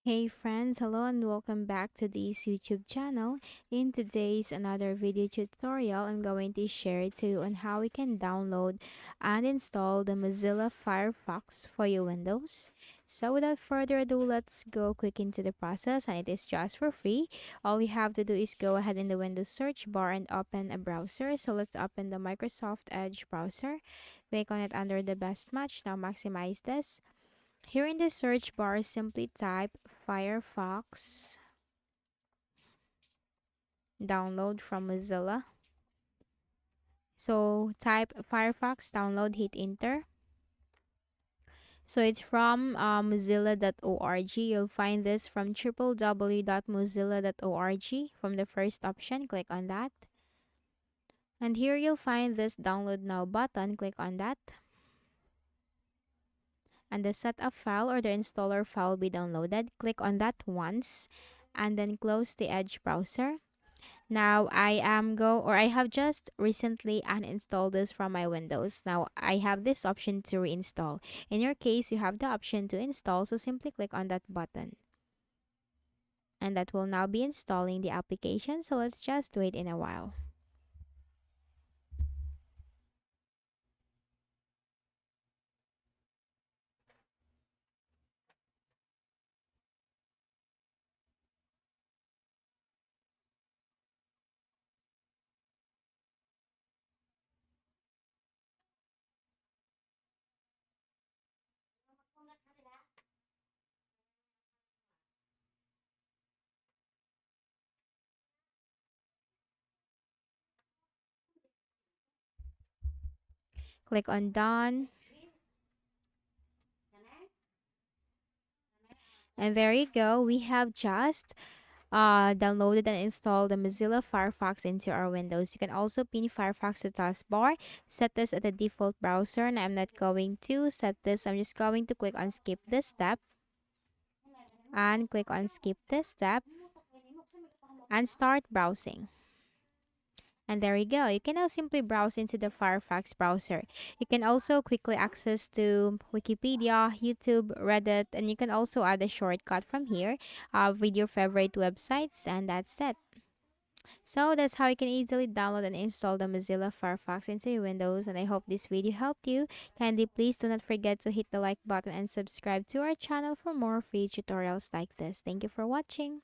Hey friends, hello and welcome back to this YouTube channel. In today's another video tutorial, I'm going to share to you on how we can download and install the Mozilla Firefox for your Windows. So without further ado, let's go quick into the process, and it is just for free. All you have to do is go ahead in the Windows search bar and open a browser. So let's open the Microsoft Edge browser. Click on it under the best match. Now maximize this. Here in the search bar, simply type Firefox download from Mozilla. So type Firefox download, hit enter. So it's from mozilla.org. You'll find this from www.mozilla.org from the first option. Click on that. And here you'll find this download now button. Click on that. And the setup file or the installer file will be downloaded. Click on that once and then close the Edge browser. Now I have just recently uninstalled this from my Windows. Now I have this option to reinstall. In your case, you have the option to install, so simply click on that button. And that will now be installing the application, so let's just wait in a while. Click on done. And there you go. We have just downloaded and installed the Mozilla Firefox into our Windows. You can also pin Firefox to taskbar. Set this at the default browser, and I'm not going to set this. I'm just going to click on skip this step and click on skip this step and start browsing. And there you go. You can now simply browse into the Firefox browser. You can also quickly access to Wikipedia, YouTube, Reddit, and you can also add a shortcut from here with your favorite websites, and that's it. So that's how you can easily download and install the Mozilla Firefox into your Windows, and I hope this video helped you. Kindly please do not forget to hit the like button and subscribe to our channel for more free tutorials like this. Thank you for watching.